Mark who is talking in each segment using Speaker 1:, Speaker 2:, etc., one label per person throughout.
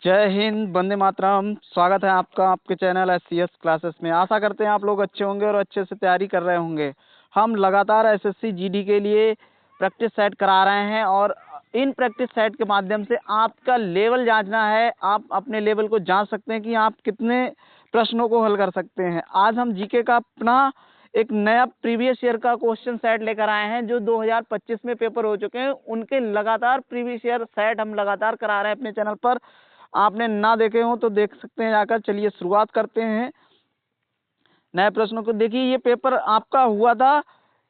Speaker 1: जय हिंद, वंदे मातरम। स्वागत है आपका आपके चैनल SCS क्लासेस में। आशा करते हैं आप लोग अच्छे होंगे और अच्छे से तैयारी कर रहे होंगे। हम लगातार SSC GD के लिए प्रैक्टिस सेट करा रहे हैं और इन प्रैक्टिस सेट के माध्यम से आपका लेवल जांचना है। आप अपने लेवल को जांच सकते हैं कि आप कितने प्रश्नों को हल कर सकते हैं। आज हम GK का अपना एक नया प्रीवियस ईयर का क्वेश्चन सेट लेकर आए हैं जो 2025 में पेपर हो चुके हैं। उनके लगातार प्रीवियस ईयर सेट हम लगातार करा रहे हैं अपने चैनल पर। आपने ना देखे हो तो देख सकते हैं जाकर। चलिए शुरुआत करते हैं नए प्रश्नों को। देखिए, ये पेपर आपका हुआ था,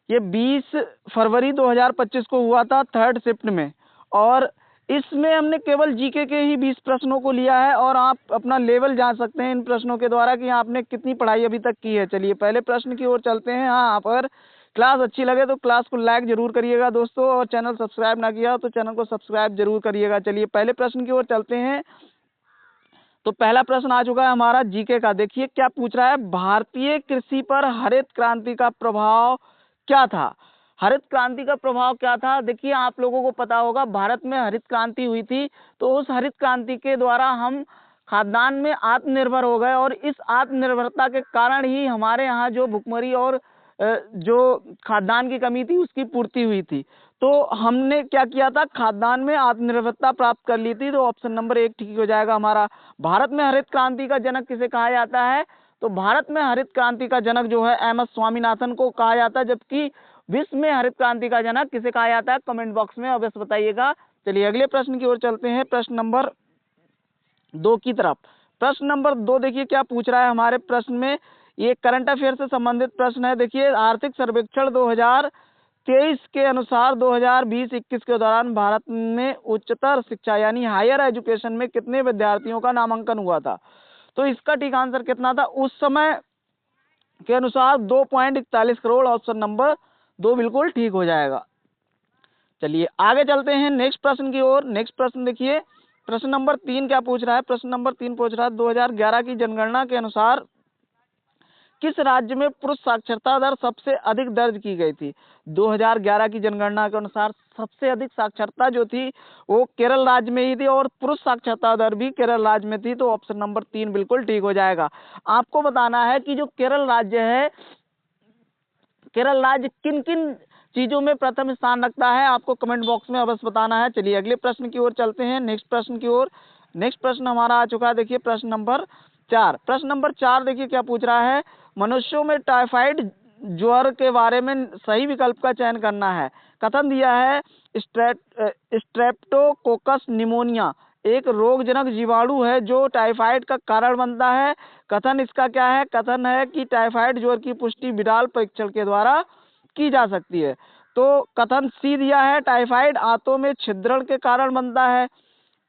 Speaker 1: ये 20 फरवरी 2025 को हुआ था, 3rd शिफ्ट में। और इसमें हमने केवल GK के ही 20 प्रश्नों को लिया है और आप अपना लेवल जांच सकते हैं इन प्रश्नों के द्वारा कि आपने कितनी पढ़ाई अभी तक की है। चलिए पहले प्रश्न की ओर चलते हैं। हाँ, अगर क्लास अच्छी लगे तो क्लास को लाइक जरूर करिएगा दोस्तों, और चैनल सब्सक्राइब ना किया हो तो चैनल को सब्सक्राइब जरूर करिएगा। चलिए पहले प्रश्न की ओर चलते हैं। तो पहला प्रश्न आ चुका है हमारा GK का। देखिए क्या पूछ रहा है, भारतीय कृषि पर हरित क्रांति का प्रभाव क्या था। हरित क्रांति का प्रभाव क्या था। देखिए, आप लोगों को पता होगा भारत में हरित क्रांति हुई थी, तो उस हरित क्रांति के द्वारा हम खाद्यान्न में आत्मनिर्भर हो गए और इस आत्मनिर्भरता के कारण ही हमारे यहाँ जो भुखमरी और जो खाद्यान्न की कमी थी उसकी पूर्ति हुई थी। तो हमने क्या किया था, खाद्यान्न में आत्मनिर्भरता प्राप्त कर ली थी। तो ऑप्शन नंबर 1 ठीक हो जाएगा हमारा। भारत में हरित क्रांति का जनक किसे कहा जाता है, तो भारत में हरित क्रांति का जनक जो है MS स्वामीनाथन को कहा जाता है। जबकि विश्व में हरित क्रांति का जनक किसे कहा जाता है, कमेंट बॉक्स में अवश्य बताइएगा। चलिए अगले प्रश्न की ओर चलते हैं, प्रश्न नंबर 2 की तरफ। प्रश्न नंबर 2 देखिए क्या पूछ रहा है हमारे प्रश्न में। ये करंट अफेयर से संबंधित प्रश्न है। देखिए, आर्थिक सर्वेक्षण 2023 के अनुसार 2020-21 के दौरान भारत में उच्चतर शिक्षा यानी हायर एजुकेशन में कितने विद्यार्थियों का नामांकन हुआ था। तो इसका ठीक आंसर कितना था उस समय के अनुसार 2.41 करोड़। ऑप्शन नंबर 2 बिल्कुल ठीक हो जाएगा। चलिए आगे चलते हैं नेक्स्ट प्रश्न की ओर। नेक्स्ट प्रश्न देखिए, प्रश्न नंबर 3 क्या पूछ रहा है। प्रश्न नंबर 3 पूछ रहा है 2011 की जनगणना के अनुसार किस राज्य में पुरुष साक्षरता दर सबसे अधिक दर्ज की गई थी। 2011 की जनगणना के अनुसार सबसे अधिक साक्षरता जो थी वो केरल राज्य में ही थी और पुरुष साक्षरता दर भी केरल राज्य में थी। तो ऑप्शन नंबर 3 बिल्कुल ठीक हो जाएगा। आपको बताना है कि जो केरल राज्य है, केरल राज्य किन किन चीजों में प्रथम स्थान रखता है, आपको कमेंट बॉक्स में अवश्य बताना है। चलिए अगले प्रश्न की ओर चलते हैं, नेक्स्ट प्रश्न की ओर। नेक्स्ट प्रश्न हमारा आ चुका है। देखिए प्रश्न नंबर 4। प्रश्न नंबर 4 देखिए क्या पूछ रहा है, मनुष्यों में टाइफाइड ज्वर के बारे में सही विकल्प का चयन करना है। कथन दिया है स्ट्रेप्टोकोकस निमोनिया एक रोगजनक जीवाणु है जो टाइफाइड का कारण बनता है। कथन इसका क्या है, कथन है कि टाइफाइड ज्वर की पुष्टि विडाल परीक्षण के द्वारा की जा सकती है। तो कथन सी दिया है, टाइफाइड आंतों में छिद्रण के कारण बनता है।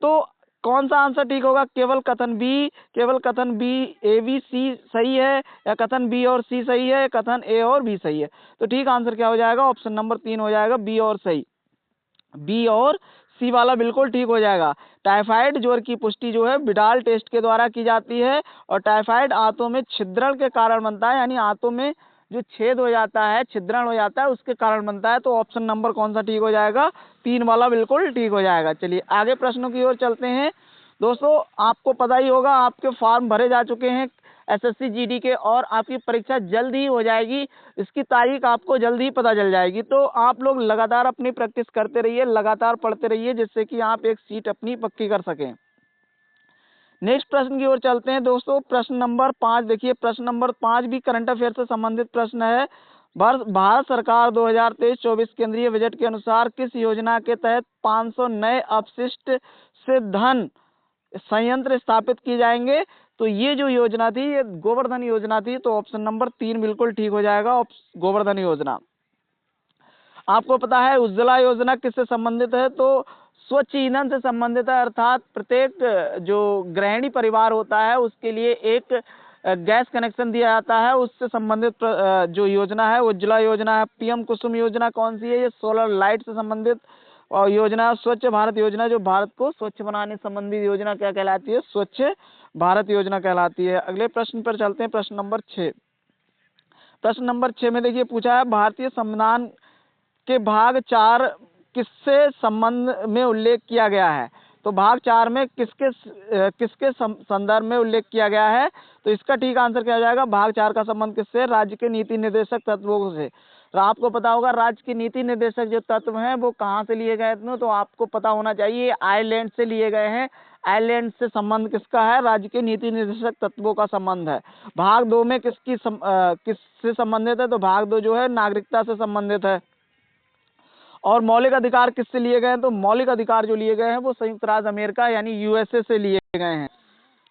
Speaker 1: तो कौन सा आंसर ठीक होगा, केवल कथन बी, केवल कथन बी A B C सही है, या कथन बी और सी सही है, कथन ए और बी सही है। तो ठीक आंसर क्या हो जाएगा, ऑप्शन नंबर 3 हो जाएगा, बी और सही। बी और सी वाला बिल्कुल ठीक हो जाएगा। टाइफाइड ज्वर की पुष्टि जो है विडाल टेस्ट के द्वारा की जाती है और टाइफाइड आंतों में छिद्रण के कारण बनता है, यानी आंतों में जो छेद हो जाता है, छिद्रण हो जाता है, उसके कारण बनता है। तो ऑप्शन नंबर कौन सा ठीक हो जाएगा, 3 वाला बिल्कुल ठीक हो जाएगा। चलिए आगे प्रश्नों की ओर चलते हैं। दोस्तों आपको पता ही होगा, आपके फॉर्म भरे जा चुके हैं SSC GD के और आपकी परीक्षा जल्द ही हो जाएगी। इसकी तारीख आपको जल्द ही पता चल जाएगी। तो आप लोग लगातार अपनी प्रैक्टिस करते रहिए, लगातार पढ़ते रहिए, जिससे कि आप एक सीट अपनी पक्की कर सकें। नेक्स्ट प्रश्न की ओर चलते हैं दोस्तों। प्रश्न नंबर 5 देखिए, प्रश्न नंबर 5 भी करंट अफेयर से संबंधित प्रश्न है। भारत सरकार 2023-24 केंद्रीय बजट के अनुसार किस योजना के तहत 500 नए अपशिष्ट से धन संयंत्र स्थापित किए जाएंगे। तो ये जो योजना थी ये गोवर्धन योजना थी। तो ऑप्शन नंबर 3 बिल्कुल ठीक हो जाएगा, गोवर्धन योजना। आपको पता है उज्ज्वला योजना किससे संबंधित है, तो स्वच्छ ईंधन से संबंधित है। अर्थात प्रत्येक जो गृहिणी परिवार होता है उसके लिए एक गैस कनेक्शन दिया जाता है, उससे संबंधित जो योजना है उज्ज्वला योजना है। PM कुसुम योजना कौन सी है, ये सोलर लाइट से संबंधित और योजना। स्वच्छ भारत योजना जो भारत को स्वच्छ बनाने संबंधी योजना क्या कहलाती है, स्वच्छ भारत योजना कहलाती है। अगले प्रश्न पर चलते हैं, प्रश्न नंबर 6। प्रश्न नंबर 6 में देखिए पूछा है, भारतीय संविधान के भाग 4 किससे संबंध में उल्लेख किया गया है। तो भाग 4 में किसके संदर्भ में उल्लेख किया गया है? तो इसका ठीक आंसर क्या हो जाएगा? भाग 4 का संबंध किससे? राज्य के नीति निर्देशक तत्वों से। तो आपको पता होगा राज्य के नीति निर्देशक जो तत्व हैं वो कहाँ से लिए गए थे? तो आपको पता होना चाहिए आयरलैंड से लिए गए हैं। आयरलैंड से संबंध किसका है? राज्य के नीति निर्देशक तत्वों का संबंध है। भाग 2 में किससे संबंधित है? तो भाग 2 जो है नागरिकता से संबंधित है। और मौलिक अधिकार किससे लिए गए हैं? तो मौलिक अधिकार जो लिए गए हैं वो संयुक्त राज्य अमेरिका यानी यूएसए से लिए गए हैं।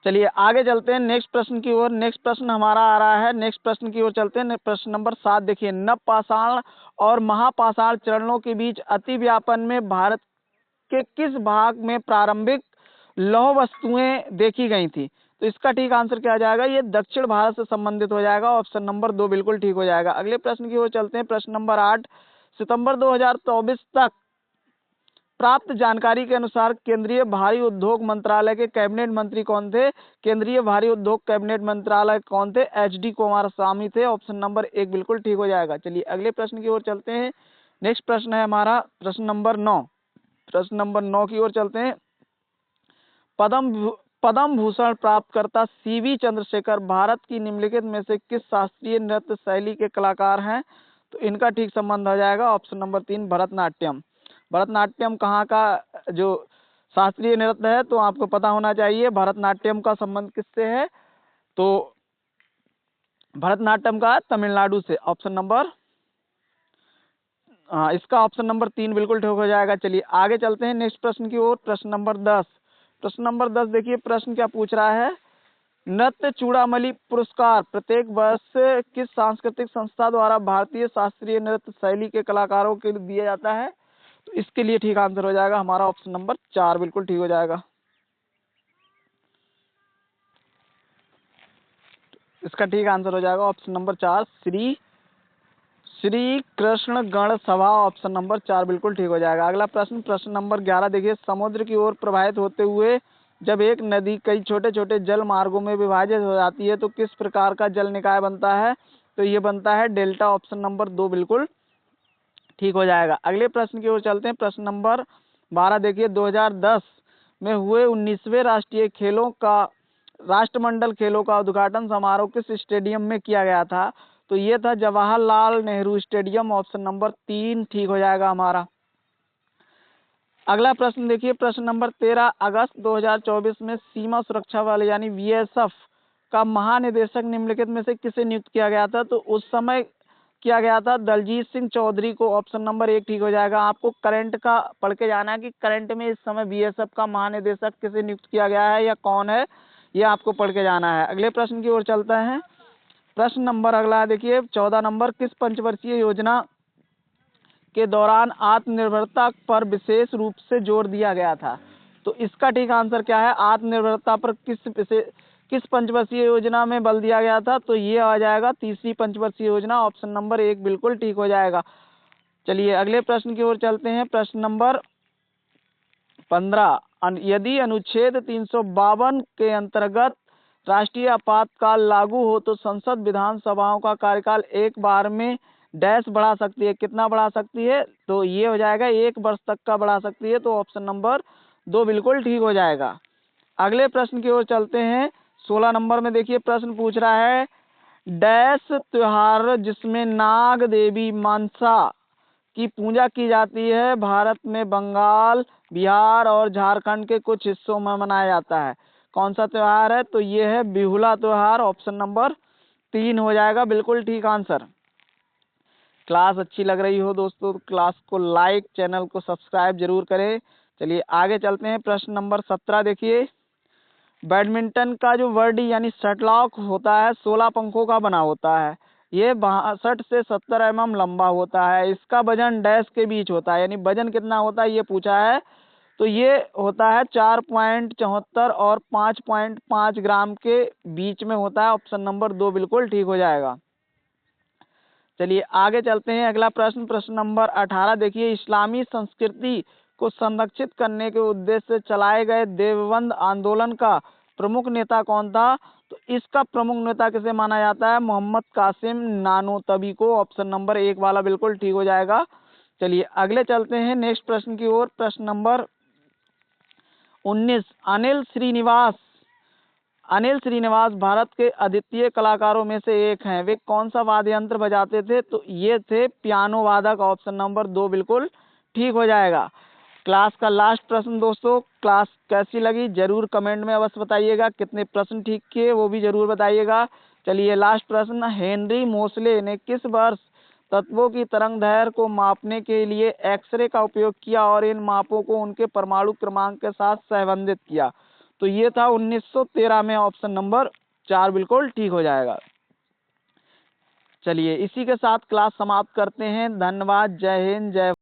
Speaker 1: चलिए आगे चलते हैं नेक्स्ट प्रश्न की ओर। नेक्स्ट प्रश्न हमारा आ रहा है, नेक्स्ट प्रश्न की ओर चलते हैं। प्रश्न नंबर 7 देखिए, नवपाषाण और महापाषाण चरणों के बीच अति व्यापन में भारत के किस भाग में प्रारंभिक लौह वस्तुएं देखी गई थी? तो इसका ठीक आंसर क्या आ जाएगा? ये दक्षिण भारत से संबंधित हो जाएगा। ऑप्शन नंबर 2 बिल्कुल ठीक हो जाएगा। अगले प्रश्न की ओर चलते हैं। प्रश्न नंबर 8, सितंबर 2024 तक प्राप्त जानकारी के अनुसार केंद्रीय भारी उद्योग मंत्रालय के कैबिनेट मंत्री कौन थे? केंद्रीय भारी उद्योग कैबिनेट मंत्रालय कौन थे? एच.डी. कुमारस्वामी थे। ऑप्शन नंबर 1 बिल्कुल ठीक हो जाएगा। चलिए अगले प्रश्न की ओर चलते हैं। नेक्स्ट प्रश्न है हमारा प्रश्न नंबर 9। प्रश्न नंबर 9 की ओर चलते हैं। पद्म भूषण प्राप्तकर्ता सीवी चंद्रशेखर भारत की निम्नलिखित में से किस शास्त्रीय नृत्य शैली के कलाकार हैं? तो इनका ठीक संबंध हो जाएगा ऑप्शन नंबर 3 भरतनाट्यम। भरतनाट्यम कहाँ का जो शास्त्रीय नृत्य है? तो आपको पता होना चाहिए भरतनाट्यम का संबंध किससे है? तो भरतनाट्यम का तमिलनाडु से। ऑप्शन नंबर इसका ऑप्शन नंबर 3 बिल्कुल ठीक हो जाएगा। चलिए आगे चलते हैं नेक्स्ट प्रश्न की ओर। प्रश्न नंबर 10। प्रश्न नंबर 10 देखिए, प्रश्न क्या पूछ रहा है? नृत्य चूड़ामणि पुरस्कार प्रत्येक वर्ष किस सांस्कृतिक संस्था द्वारा भारतीय शास्त्रीय नृत्य शैली के कलाकारों के लिए दिया जाता है? तो इसके लिए ठीक आंसर हो जाएगा हमारा ऑप्शन नंबर 4 बिल्कुल ठीक हो जाएगा। इसका ठीक आंसर हो जाएगा ऑप्शन नंबर 4 श्री कृष्ण गण सभा। ऑप्शन नंबर 4 बिल्कुल ठीक हो जाएगा। अगला प्रश्न प्रश्न नंबर 11 देखिए, समुद्र की ओर प्रवाहित होते हुए जब एक नदी कई छोटे छोटे जल मार्गों में विभाजित हो जाती है तो किस प्रकार का जल निकाय बनता है? तो ये बनता है डेल्टा। ऑप्शन नंबर 2 बिल्कुल ठीक हो जाएगा। अगले प्रश्न की ओर चलते हैं। प्रश्न नंबर 12 देखिए, 2010 में हुए 19वें राष्ट्रमंडल खेलों का उद्घाटन समारोह किस स्टेडियम में किया गया था? तो ये था Jawaharlal Nehru stadium. Option number 3 ठीक हो जाएगा हमारा। अगला प्रश्न देखिए, प्रश्न नंबर 13, अगस्त 2024 में सीमा सुरक्षा बल यानी बीएसएफ का महानिदेशक निम्नलिखित में से किसे नियुक्त किया गया था? तो उस समय किया गया था दलजीत सिंह चौधरी को। ऑप्शन नंबर 1 ठीक हो जाएगा। आपको करंट का पढ़ के जाना है कि करंट में इस समय बीएसएफ का महानिदेशक किसे नियुक्त किया गया है या कौन है, ये आपको पढ़ के जाना है। अगले प्रश्न की ओर चलता है। प्रश्न नंबर अगला देखिए, 14 नंबर, किस पंचवर्षीय योजना के दौरान आत्मनिर्भरता पर विशेष रूप से जोर दिया गया था? तो इसका ठीक आंसर क्या है? आत्मनिर्भरता पर किस पंचवर्षीय योजना में बल दिया गया था? तो ये आ जाएगा तीसरी पंचवर्षीय योजना। ऑप्शन नंबर 1 बिल्कुल ठीक हो जाएगा। चलिए अगले प्रश्न की ओर चलते हैं। प्रश्न नंबर 15, यदि अनुच्छेद 352 के अंतर्गत राष्ट्रीय आपातकाल लागू हो तो संसद विधानसभाओं का कार्यकाल एक बार में डैश बढ़ा सकती है। कितना बढ़ा सकती है? तो ये हो जाएगा 1 वर्ष तक का बढ़ा सकती है। तो ऑप्शन नंबर 2 बिल्कुल ठीक हो जाएगा। अगले प्रश्न की ओर चलते हैं। 16 नंबर में देखिए, प्रश्न पूछ रहा है डैश त्योहार जिसमें नाग देवी मनसा की पूजा की जाती है भारत में बंगाल, बिहार और झारखंड के कुछ हिस्सों में मनाया जाता है। कौन सा त्योहार है? तो ये है बिहुला त्योहार। ऑप्शन नंबर 3 हो जाएगा बिल्कुल ठीक आंसर। क्लास अच्छी लग रही हो दोस्तों तो क्लास को लाइक, चैनल को सब्सक्राइब जरूर करें। चलिए आगे चलते हैं। प्रश्न नंबर 17 देखिए, बैडमिंटन का जो वर्डी यानी शटलॉक होता है 16 पंखों का बना होता है। ये 62 से 70 mm लंबा होता है। इसका वजन डैश के बीच होता है, यानी वजन कितना होता है ये पूछा है। तो ये होता है 4.74 और 5.5 ग्राम के बीच में होता है। ऑप्शन नंबर 2 बिल्कुल ठीक हो जाएगा। चलिए आगे चलते हैं। अगला प्रश्न प्रश्न नंबर 18 देखिए, इस्लामी संस्कृति को संरक्षित करने के उद्देश्य से चलाए गए देवबंद आंदोलन का प्रमुख नेता कौन था? तो इसका प्रमुख नेता किसे माना जाता है? मोहम्मद कासिम नानोतबी को। ऑप्शन नंबर 1 वाला बिल्कुल ठीक हो जाएगा। चलिए अगले चलते हैं नेक्स्ट प्रश्न की ओर। प्रश्न नंबर 19 अनिल श्रीनिवास भारत के अद्वितीय कलाकारों में से एक हैं। वे कौन सा वाद्य यंत्र बजाते थे? तो ये थे पियानो वादक। ऑप्शन नंबर 2 बिल्कुल ठीक हो जाएगा। क्लास का लास्ट प्रश्न दोस्तों, क्लास कैसी लगी जरूर कमेंट में अवश्य बताइएगा। कितने प्रश्न ठीक किए वो भी जरूर बताइएगा। चलिए लास्ट प्रश्न, हेनरी मोसले ने किस वर्ष तत्वों की तरंग दैर्घ्य को मापने के लिए एक्सरे का उपयोग किया और इन मापों को उनके परमाणु क्रमांक के साथ संबंधित किया? तो ये था 1913 में। ऑप्शन नंबर 4 बिल्कुल ठीक हो जाएगा। चलिए इसी के साथ क्लास समाप्त करते हैं। धन्यवाद। जय हिंद, जय